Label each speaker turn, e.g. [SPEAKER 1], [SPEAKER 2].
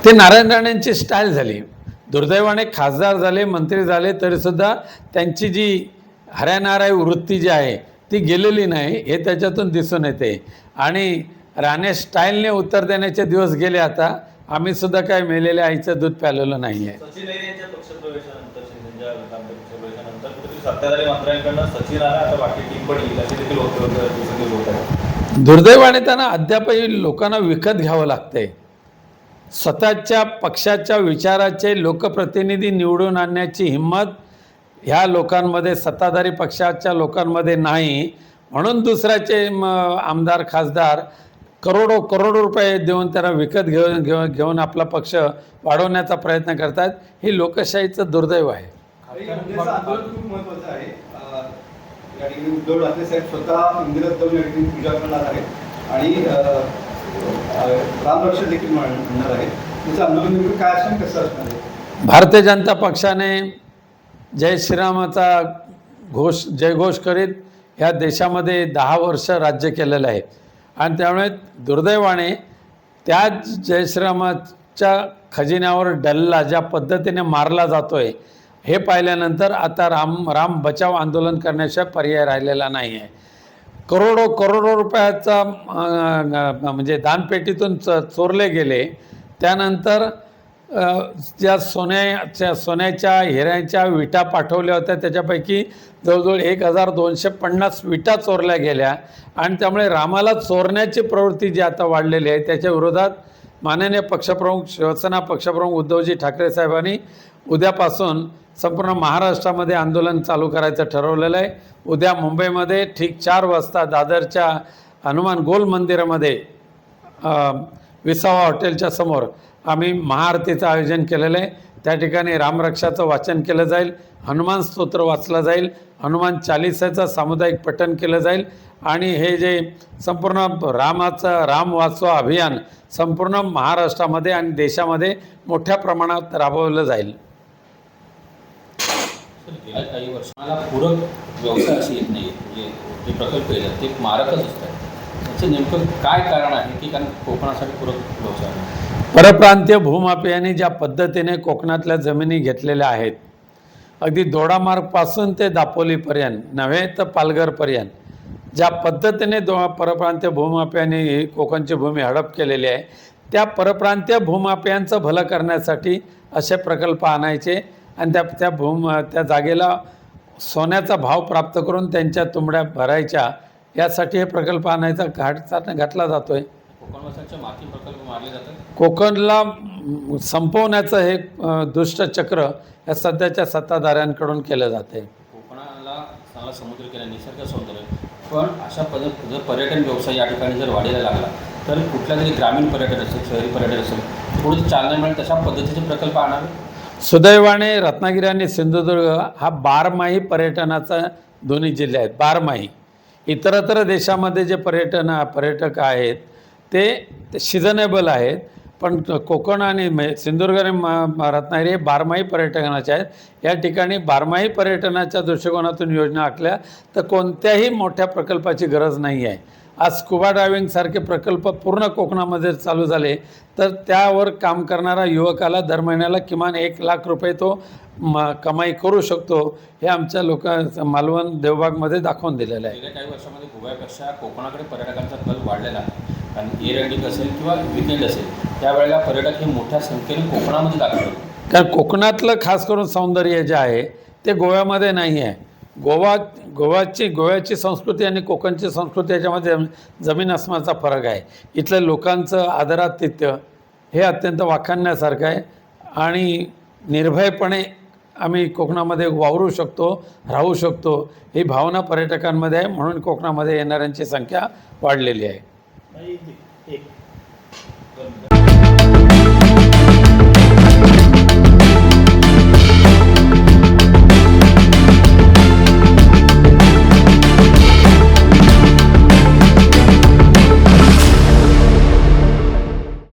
[SPEAKER 1] ते नारायण राणेंची स्टाईल झाली. दुर्दैवाने खासदार झाले, मंत्री झाले, तरीसुद्धा त्यांची जी हऱ्यानाराय वृत्ती जी आहे ती गेलेली नाही, हे त्याच्यातून दिसून येते. आणि राणे स्टाईलने उत्तर देण्याचे दिवस गेले. आता आम्ही सुद्धा काय मेलेल्या आईचं दूध प्यालेलं नाही आहे.
[SPEAKER 2] सचिन अहिर यांच्या पक्षप्रवेशानंतर, शिंदेच्या पक्षप्रवेशानंतर कुठेतरी सत्ताधारी मंत्र्यांकडून सचिन राणे आता बाकी टीम पण येईल असे देखील होत आहे.
[SPEAKER 1] दुर्दैवाने त्यांना अद्यापही लोकांना विकत घ्यावं लागतंय. स्वतःच्या पक्षाच्या विचाराचे लोकप्रतिनिधी निवडून आणण्याची हिंमत ह्या लोकांमध्ये, सत्ताधारी पक्षाच्या लोकांमध्ये नाही. म्हणून दुसऱ्याचे आमदार खासदार करोडो रुपये देऊन त्यांना विकत घेऊन आपला पक्ष वाढवण्याचा प्रयत्न करतात. ही लोकशाहीचं दुर्दैव आहे.
[SPEAKER 3] खूप महत्त्वाचं आहे. या ठिकाणी उद्धव ठाकरे साहेब स्वतः मंदिरात जाऊन या ठिकाणी पूजा करणार आहेत आणि रामरक्षा देखील म्हणणार आहे. त्याचं आंदोलन नेमकं काय असेल, कसं असणार आहे?
[SPEAKER 1] भारतीय जनता पक्षाने जय श्रीरामाचा जयघोष करीत ह्या देशामध्ये 10 वर्ष राज्य केलेलं आहे. आणि त्यामुळे दुर्दैवाने त्याच जय श्रीरामाच्या खजिन्यावर डल्ला ज्या पद्धतीने मारला जातो आहे, हे पाहिल्यानंतर आता राम बचाव आंदोलन करण्याशिवाय पर्याय राहिलेला नाही आहे. करोडो रुपयाचा म्हणजे दानपेटीतून चोरले गेले. त्यानंतर ज्या सोन्याच्या हिऱ्यांच्या विटा पाठवल्या होत्या, त्याच्यापैकी जवळजवळ 1250 विटा चोरल्या गेल्या. आणि त्यामुळे रामाला चोरण्याची प्रवृत्ती जी आता वाढलेली आहे, त्याच्या विरोधात माननीय पक्षप्रमुख, शिवसेना पक्षप्रमुख उद्धवजी ठाकरे साहेबांनी उद्यापासून संपूर्ण महाराष्ट्रामध्ये आंदोलन चालू करायचं ठरवलेलं आहे. उद्या मुंबईमध्ये ठीक 4 वाजता दादरच्या हनुमान गोल मंदिरामध्ये विसावा हॉटेलच्या समोर आम्ही महाआरतीचं आयोजन केलेलं आहे. त्या ठिकाणी रामरक्षाचं वाचन केलं जाईल, हनुमान स्तोत्र वाचलं जाईल, हनुमान चालिसाचं सामुदायिक पठण केलं जाईल. आणि हे जे संपूर्ण राम वाचवा अभियान संपूर्ण महाराष्ट्रामध्ये आणि देशामध्ये मोठ्या प्रमाणात राबवलं जाईल.
[SPEAKER 4] गेल्या काही वर्षाला पूरक व्यवसाय असे येत नाही, म्हणजे जे प्रकल्प येतात ते मारकच असतात. त्याचं नेमकं काय कारण आहे की कारण कोकणासाठी पूरक व्यवसाय आहे?
[SPEAKER 1] परप्रांतीय भूमाफियांनी ज्या पद्धतीने कोकणातल्या जमिनी घेतलेल्या आहेत, अगदी दोडामार्गपासून ते दापोलीपर्यंत नव्हे तर पालघरपर्यंत ज्या पद्धतीने परप्रांतीय भूमाफियांनी कोकणची भूमी हडप केलेली आहे, त्या परप्रांतीय भूमाफियांचं भलं करण्यासाठी असे प्रकल्प आणायचे आणि त्या जागेला सोन्याचा भाव प्राप्त करून त्यांच्या तुंबड्या भरायच्या, यासाठी हे प्रकल्प आणायचा घातला जातो आहे.
[SPEAKER 4] कोकणवासांच्या माती प्रकल्प मारले जातात.
[SPEAKER 1] कोकणला संपवण्याचं हे दुष्टचक्र या सध्याच्या सत्ताधाऱ्यांकडून केलं जाते.
[SPEAKER 4] कोकणाला चांगला समुद्र किनारा, निसर्ग सौंदर्य, पण अशा जर पर्यटन व्यवसाय या ठिकाणी जर वाढायला लागला तर कुठल्या तरी ग्रामीण पर्यटन असेल, शहरी पर्यटन असेल, पुढे चालना मिळेल तशा पद्धतीचे प्रकल्प आणावे.
[SPEAKER 1] सुदैवाने रत्नागिरी आणि सिंधुदुर्ग हा बारमाही पर्यटनाचा दोन्ही जिल्हे आहेत. बारमाही. इतरत्र देशामध्ये जे पर्यटक आहेत ते सिझनेबल आहेत, पण कोकण आणि सिंधुदुर्ग आणि रत्नागिरी हे बारमाही पर्यटनाचे आहेत. या ठिकाणी बारमाही पर्यटनाच्या दृष्टिकोनातून योजना आखल्या तर कोणत्याही मोठ्या प्रकल्पाची गरज नाही आहे. आज स्कुबा डायव्हिंगसारखे प्रकल्प पूर्ण कोकणामध्ये चालू झाले तर त्यावर काम करणारा युवकाला दर महिन्याला किमान 1 लाख रुपये तो कमाई करू शकतो. हे आमच्या मालवण देवबागमध्ये दाखवून दिलेलं आहे.
[SPEAKER 4] गेल्या काही वर्षामध्ये गोव्यापेक्षा कोकणाकडे पर्यटकांचा कल वाढलेला आहे. कारण एअर इंडिंग असेल किंवा विकेंड असेल, त्यावेळेला पर्यटक हे मोठ्या संख्येने कोकणामध्ये दाखल होतात.
[SPEAKER 1] कारण कोकणातलं खास करून सौंदर्य जे आहे ते गोव्यामध्ये नाही आहे. गोव्याची संस्कृती आणि कोकणची संस्कृती याच्यामध्ये जमीन आसमानाचा फरक आहे. इथल्या लोकांचं आदरातिथ्य हे अत्यंत वाखाणण्यासारखं आहे आणि निर्भयपणे आम्ही कोकणामध्ये वावरू शकतो, राहू शकतो, ही भावना पर्यटकांमध्ये आहे. म्हणून कोकणामध्ये येणाऱ्यांची संख्या वाढलेली आहे.